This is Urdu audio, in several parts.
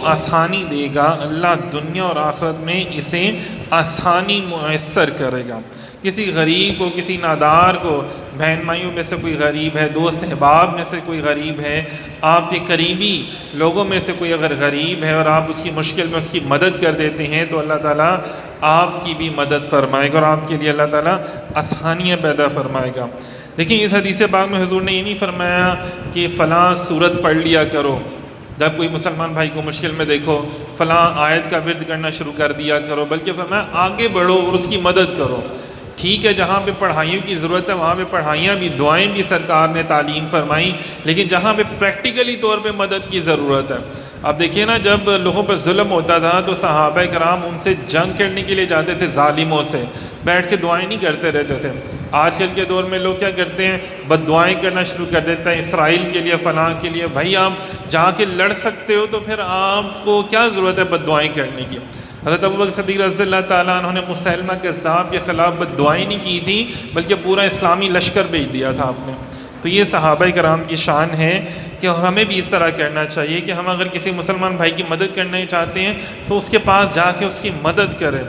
آسانی دے گا، اللہ دنیا اور آخرت میں اسے آسانی میسر کرے گا۔ کسی غریب کو، کسی نادار کو، بہن مائیوں میں سے کوئی غریب ہے، دوست احباب میں سے کوئی غریب ہے، آپ کے قریبی لوگوں میں سے کوئی اگر غریب ہے اور آپ اس کی مشکل میں اس کی مدد کر دیتے ہیں تو اللہ تعالیٰ آپ کی بھی مدد فرمائے گا اور آپ کے لیے اللہ تعالیٰ آسانیاں پیدا فرمائے گا۔ دیکھیں اس حدیث پاک میں حضور نے یہ نہیں فرمایا کہ فلاں سورت پڑھ لیا کرو، جب کوئی مسلمان بھائی کو مشکل میں دیکھو فلاں آیت کا ورد کرنا شروع کر دیا کرو، بلکہ فرمایا آگے بڑھو اور اس کی مدد کرو۔ ٹھیک ہے، جہاں پہ پڑھائیوں کی ضرورت ہے وہاں پہ پڑھائیاں بھی، دعائیں بھی سرکار نے تعلیم فرمائی، لیکن جہاں پہ پریکٹیکلی طور پہ مدد کی ضرورت ہے۔ اب دیکھیے نا، جب لوگوں پر ظلم ہوتا تھا تو صحابہ کرام ان سے جنگ کرنے کے لیے جاتے تھے، ظالموں سے بیٹھ کے دعائیں نہیں کرتے رہتے تھے۔ آج کل کے دور میں لوگ کیا کرتے ہیں، بد دعائیں کرنا شروع کر دیتے ہیں، اسرائیل کے لیے، فلاں کے لیے۔ بھائی آپ جا کے لڑ سکتے ہو تو پھر آپ کو کیا ضرورت ہے بد دعائیں کرنے کی؟ حضرت ابوبکر صدیق رضی اللہ تعالیٰ عنہ نے مسیلمہ کذاب کے خلاف بد دعائیں نہیں کی تھی، بلکہ پورا اسلامی لشکر بھیج دیا تھا آپ نے۔ تو یہ صحابہ کرام کی شان ہے کہ ہمیں بھی اس طرح کرنا چاہیے کہ ہم اگر کسی مسلمان بھائی کی مدد کرنا چاہتے ہیں تو اس کے پاس جا کے اس کی مدد کریں،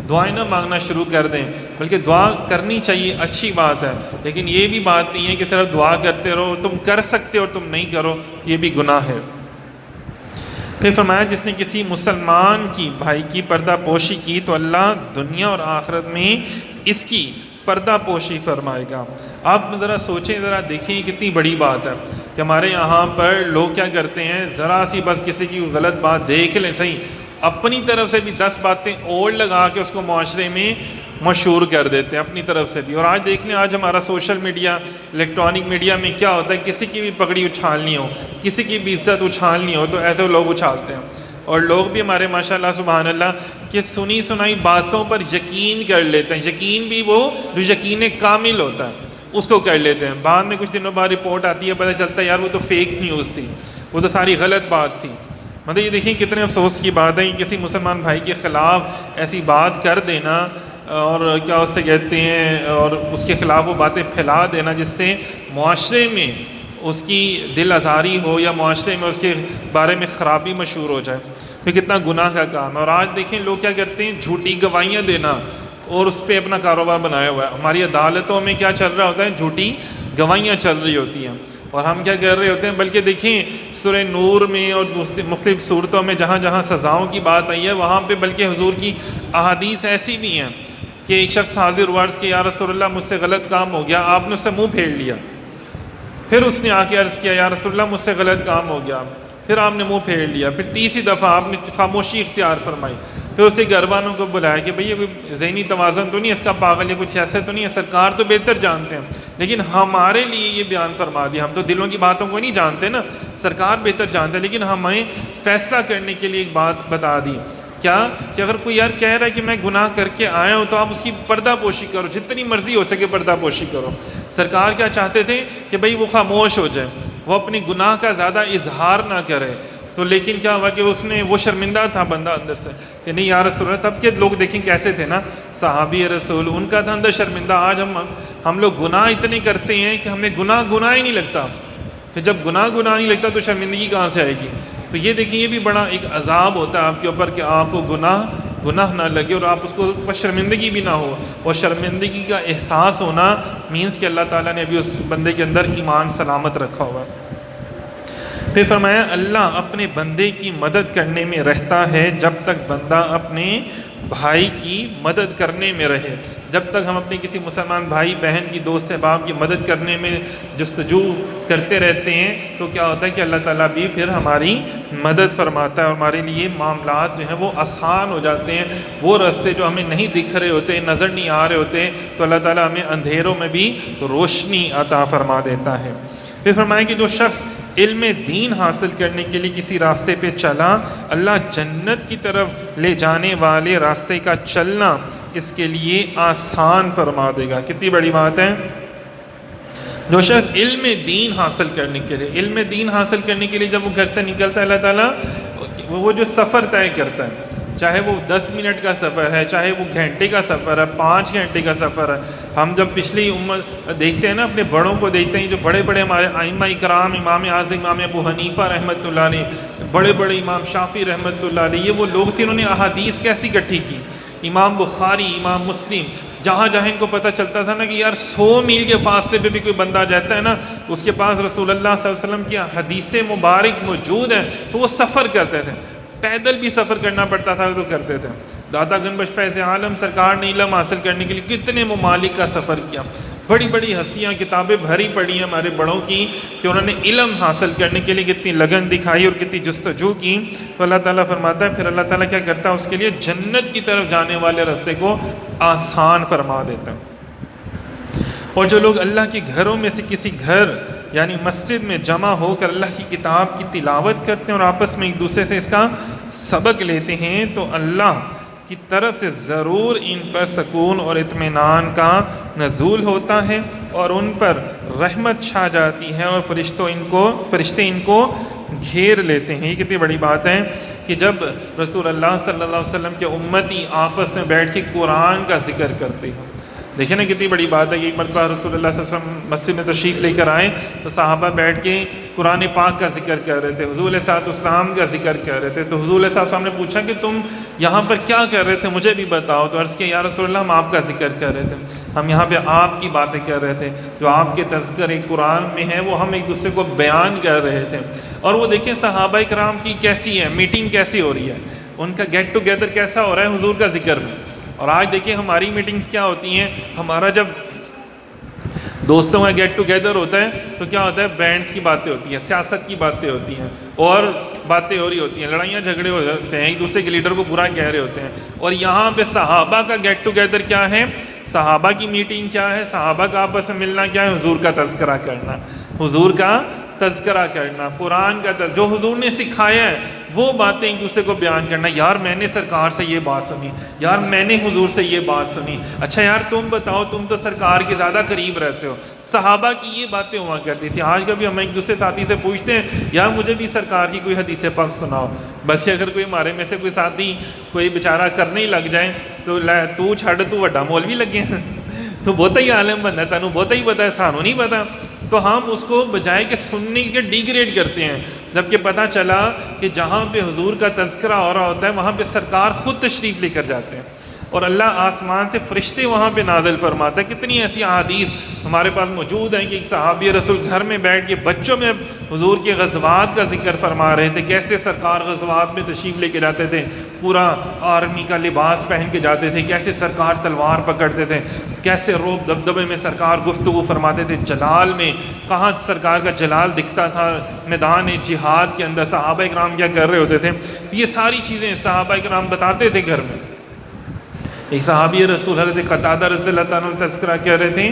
دعائیں نہ مانگنا شروع کر دیں، بلکہ دعا کرنی چاہیے، اچھی بات ہے، لیکن یہ بھی بات نہیں ہے کہ صرف دعا کرتے رہو، تم کر سکتے اور تم نہیں کرو، یہ بھی گناہ ہے۔ پھر فرمایا جس نے کسی مسلمان کی بھائی کی پردہ پوشی کی تو اللہ دنیا اور آخرت میں اس کی پردہ پوشی فرمائے گا۔ آپ ذرا سوچیں، ذرا دیکھیں کتنی بڑی بات ہے کہ ہمارے یہاں پر لوگ کیا کرتے ہیں، ذرا سی بس کسی کی غلط بات دیکھ لیں صحیح، اپنی طرف سے بھی 10 باتیں اور لگا کے اس کو معاشرے میں مشہور کر دیتے ہیں اپنی طرف سے بھی۔ اور آج دیکھ لیں، آج ہمارا سوشل میڈیا، الیکٹرانک میڈیا میں کیا ہوتا ہے، کسی کی بھی پگڑی اچھالنی ہو، کسی کی بھی عزت اچھالنی ہو تو ایسے لوگ اچھالتے ہیں، اور لوگ بھی ہمارے ماشاءاللہ سبحان اللہ کہ سنی سنائی باتوں پر یقین کر لیتے ہیں، یقین بھی وہ جو یقین کامل ہوتا ہے اس کو کر لیتے ہیں۔ بعد میں کچھ دنوں بعد رپورٹ آتی ہے، پتہ چلتا ہے یار وہ تو فیک نیوز تھی، وہ تو ساری غلط بات تھی۔ مطلب یہ دیکھیں کتنے افسوس کی بات ہے کہ کسی مسلمان بھائی کے خلاف ایسی بات کر دینا، اور کیا اس سے کہتے ہیں، اور اس کے خلاف وہ باتیں پھیلا دینا جس سے معاشرے میں اس کی دل آزاری ہو یا معاشرے میں اس کے بارے میں خرابی مشہور ہو جائے، تو کتنا گناہ کا کام ہے۔ اور آج دیکھیں لوگ کیا کرتے ہیں، جھوٹی گواہیاں دینا اور اس پہ اپنا کاروبار بنایا ہوا ہے۔ ہماری عدالتوں میں کیا چل رہا ہوتا ہے، جھوٹی گواہیاں چل رہی ہوتی ہیں، اور ہم کیا کر رہے ہوتے ہیں، بلکہ دیکھیں سورہ نور میں اور مختلف صورتوں میں جہاں جہاں سزاؤں کی بات آئی ہے وہاں پہ بلکہ حضور کی احادیث ایسی بھی ہیں کہ ایک شخص حاضر ہوا، عرض کہ یا رسول اللہ مجھ سے غلط کام ہو گیا، آپ نے اس سے منہ پھیر لیا۔ پھر اس نے آ کے عرض کیا یا رسول اللہ مجھ سے غلط کام ہو گیا، پھر آپ نے منہ پھیر لیا۔ پھر تیسری دفعہ آپ نے خاموشی اختیار فرمائی، پھر اسے گھر والوں کو بلایا کہ بھئی یہ کوئی ذہنی توازن تو نہیں ہے اس کا، پاگل یا کچھ ایسے تو نہیں ہے، سرکار تو بہتر جانتے ہیں، لیکن ہمارے لیے یہ بیان فرما دیا۔ ہم تو دلوں کی باتوں کو نہیں جانتے نا، سرکار بہتر جانتے ہیں، لیکن ہمیں فیصلہ کرنے کے لیے ایک بات بتا دی کیا، کہ اگر کوئی یار کہہ رہا ہے کہ میں گناہ کر کے آیا ہوں تو آپ اس کی پردہ پوشی کرو، جتنی مرضی ہو سکے پردہ پوشی کرو۔ سرکار کیا چاہتے تھے کہ بھئی وہ خاموش ہو جائے، وہ اپنی گناہ کا زیادہ اظہار نہ کرے، تو لیکن کیا ہوا کہ اس نے، وہ شرمندہ تھا بندہ اندر سے کہ نہیں یا رسول اللہ، تب کے لوگ دیکھیں کیسے تھے نا، صحابی رسول، ان کا تھا اندر شرمندہ۔ آج ہم لوگ گناہ اتنے کرتے ہیں کہ ہمیں گناہ ہی نہیں لگتا، پھر جب گناہ نہیں لگتا تو شرمندگی کہاں سے آئے گی؟ تو یہ دیکھیں یہ بھی بڑا ایک عذاب ہوتا ہے آپ کے اوپر کہ آپ کو گناہ نہ لگے اور آپ اس کو بس شرمندگی بھی نہ ہو، اور شرمندگی کا احساس ہونا مینس کہ اللہ تعالیٰ نے ابھی اس بندے کے اندر ایمان سلامت رکھا ہوا ہے۔ پھر فرمایا اللہ اپنے بندے کی مدد کرنے میں رہتا ہے جب تک بندہ اپنے بھائی کی مدد کرنے میں رہے۔ جب تک ہم اپنے کسی مسلمان بھائی بہن کی، دوست احباب کی مدد کرنے میں جستجو کرتے رہتے ہیں تو کیا ہوتا ہے کہ اللہ تعالیٰ بھی پھر ہماری مدد فرماتا ہے، اور ہمارے لیے معاملات جو ہیں وہ آسان ہو جاتے ہیں۔ وہ راستے جو ہمیں نہیں دکھ رہے ہوتے، نظر نہیں آ رہے ہوتے، تو اللہ تعالیٰ ہمیں اندھیروں میں بھی روشنی عطا فرما دیتا ہے۔ پھر فرمایا کہ جو شخص علم دین حاصل کرنے کے لیے کسی راستے پہ چلا، اللہ جنت کی طرف لے جانے والے راستے کا چلنا اس کے لیے آسان فرما دے گا۔ کتنی بڑی بات ہے، جو شخص علم دین حاصل کرنے کے لیے، علم دین حاصل کرنے کے لیے جب وہ گھر سے نکلتا ہے، اللہ تعالیٰ وہ جو سفر طے کرتا ہے، چاہے وہ 10 منٹ کا سفر ہے، چاہے وہ گھنٹے کا سفر ہے، 5 گھنٹے کا سفر ہے۔ ہم جب پچھلی امت دیکھتے ہیں نا، اپنے بڑوں کو دیکھتے ہیں، جو بڑے بڑے ہمارے ائمہ اکرام، امام اعظم امام ابو حنیفہ رحمۃ اللہ علیہ، بڑے بڑے امام شافعی رحمۃ اللہ علیہ، یہ وہ لوگ تھے انہوں نے احادیث کیسی اکٹھی کی، امام بخاری، امام مسلم، جہاں جہاں ان کو پتہ چلتا تھا نا کہ یار 100 میل کے فاصلے پہ بھی کوئی بندہ جاتا ہے نا، اس کے پاس رسول اللہ صلی اللہ علیہ وسلم کی حدیث مبارک موجود ہیں، تو وہ سفر کرتے تھے، پیدل بھی سفر کرنا پڑتا تھا تو کرتے تھے۔ دادا گنبخش فیض عالم سرکار نے علم حاصل کرنے کے لیے کتنے ممالک کا سفر کیا، بڑی بڑی ہستیاں کتابیں بھری پڑی ہیں ہمارے بڑوں کی کہ انہوں نے علم حاصل کرنے کے لیے کتنی لگن دکھائی اور کتنی جستجو کی۔ تو اللہ تعالیٰ فرماتا ہے پھر اللہ تعالیٰ کیا کرتا ہے، اس کے لیے جنت کی طرف جانے والے راستے کو آسان فرما دیتا ہے۔ اور جو لوگ اللہ کے گھروں میں سے کسی گھر یعنی مسجد میں جمع ہو کر اللہ کی کتاب کی تلاوت کرتے ہیں اور آپس میں ایک دوسرے سے اس کا سبق لیتے ہیں، تو اللہ کی طرف سے ضرور ان پر سکون اور اطمینان کا نزول ہوتا ہے اور ان پر رحمت چھا جاتی ہے اور فرشتے ان کو گھیر لیتے ہیں۔ یہ کتنی بڑی بات ہے کہ جب رسول اللہ صلی اللہ علیہ وسلم کے امتی آپس میں بیٹھ کے قرآن کا ذکر کرتے ہیں، دیکھیں نا کتنی بڑی بات ہے۔ ایک مرتبہ رسول اللہ صلی اللہ علیہ وسلم مسجد میں تشریف لے کر آئے تو صحابہ بیٹھ کے قرآن پاک کا ذکر کر رہے تھے، حضور علیہ الصلوۃ والسلام کا ذکر کر رہے تھے، تو حضور علیہ الصلوۃ والسلام نے پوچھا کہ تم یہاں پر کیا کر رہے تھے، مجھے بھی بتاؤ۔ تو عرض کیا یا رسول اللہ ہم آپ کا ذکر کر رہے تھے، ہم یہاں پہ آپ کی باتیں کر رہے تھے، جو آپ کے تذکرے قرآن میں ہیں وہ ہم ایک دوسرے کو بیان کر رہے تھے۔ اور وہ دیکھیں صحابہ کرام کی کیسی ہے میٹنگ، کیسی ہو رہی ہے، ان کا گیٹ ٹوگیدر کیسا ہو رہا ہے حضور کا ذکر میں۔ اور آج دیکھیں ہماری میٹنگز کیا ہوتی ہیں، ہمارا جب دوستوں کا گیٹ ٹوگیدر ہوتا ہے تو کیا ہوتا ہے، برانڈس کی باتیں ہوتی ہیں، سیاست کی باتیں ہوتی ہیں اور باتیں ہو رہی ہوتی ہیں، لڑائیاں جھگڑے ہو جاتے ہیں، ایک دوسرے کے لیڈر کو برا کہہ رہے ہوتے ہیں۔ اور یہاں پہ صحابہ کا گیٹ ٹوگیدر کیا ہے، صحابہ کی میٹنگ کیا ہے، صحابہ کا آپس میں ملنا کیا ہے، حضور کا تذکرہ کرنا، حضور کا تذکرہ کرنا، قرآن کا جو حضور نے سکھایا ہے وہ باتیں ایک دوسرے کو بیان کرنا۔ یار میں نے سرکار سے یہ بات سنی، یار میں نے حضور سے یہ بات سنی، اچھا یار تم بتاؤ، تم تو سرکار کے زیادہ قریب رہتے ہو۔ صحابہ کی یہ باتیں ہوا کرتی تھی۔ آج کبھی ہم ایک دوسرے ساتھی سے پوچھتے ہیں یار مجھے بھی سرکار کی کوئی حدیث پاک سناؤ، بلکہ اگر کوئی ہمارے میں سے کوئی ساتھی کوئی بیچارہ کرنے ہی لگ جائے تو تو چھڑ تو وڈا مولوی لگے ہیں، تو بہت ہی عالم بننا ہے، تینوں بہت ہی پتا ہے، سانو نہیں پتا۔ تو ہم اس کو بجائے کہ سننے کے ڈیگریڈ کرتے ہیں، جبکہ پتہ چلا کہ جہاں پہ حضور کا تذکرہ ہو رہا ہوتا ہے وہاں پہ سرکار خود تشریف لے کر جاتے ہیں اور اللہ آسمان سے فرشتے وہاں پہ نازل فرماتا ہے۔ کتنی ایسی احادیث ہمارے پاس موجود ہیں کہ ایک صحابی رسول گھر میں بیٹھ کے بچوں میں حضور کے غزوات کا ذکر فرما رہے تھے، کیسے سرکار غزوات میں تشریف لے کے جاتے تھے، پورا آرمی کا لباس پہن کے جاتے تھے، کیسے سرکار تلوار پکڑتے تھے، کیسے روب دبدبے میں سرکار گفتگو فرماتے تھے، جلال میں کہاں سرکار کا جلال دکھتا تھا، میدان جہاد کے اندر صحابہ کرام کیا کر رہے ہوتے تھے۔ یہ ساری چیزیں صحابہ کرام بتاتے تھے گھر میں۔ ایک صحابی رسول حضرت قتادہ رضی اللہ عنہ تذکرہ کہہ رہے تھے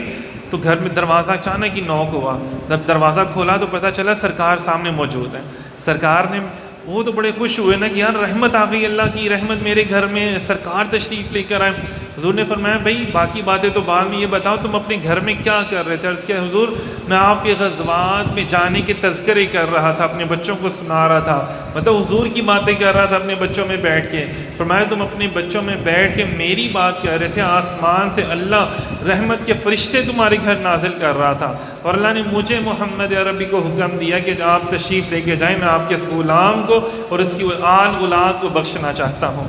تو گھر میں دروازہ اچانک ہی نوک ہوا، جب دروازہ کھولا تو پتہ چلا سرکار سامنے موجود ہے۔ سرکار نے وہ تو بڑے خوش ہوئے نا کہ یار رحمت آ گئی، اللہ کی رحمت میرے گھر میں، سرکار تشریف لے کر آئے۔ حضور نے فرمایا بھائی باقی باتیں تو بعد میں، یہ بتاؤ تم اپنے گھر میں کیا کر رہے تھے؟ عرض کیا حضور میں آپ کے غزوات میں جانے کے تذکرے کر رہا تھا، اپنے بچوں کو سنا رہا تھا، مطلب حضور کی باتیں کر رہا تھا اپنے بچوں میں بیٹھ کے۔ فرمایا تم اپنے بچوں میں بیٹھ کے میری بات کر رہے تھے، آسمان سے اللہ رحمت کے فرشتے تمہارے گھر نازل کر رہا تھا اور اللہ نے مجھے محمد عربی کو حکم دیا کہ آپ تشریف لے کے جائیں، میں آپ کے اس غلام کو اور اس کی آل اولاد کو بخشنا چاہتا ہوں۔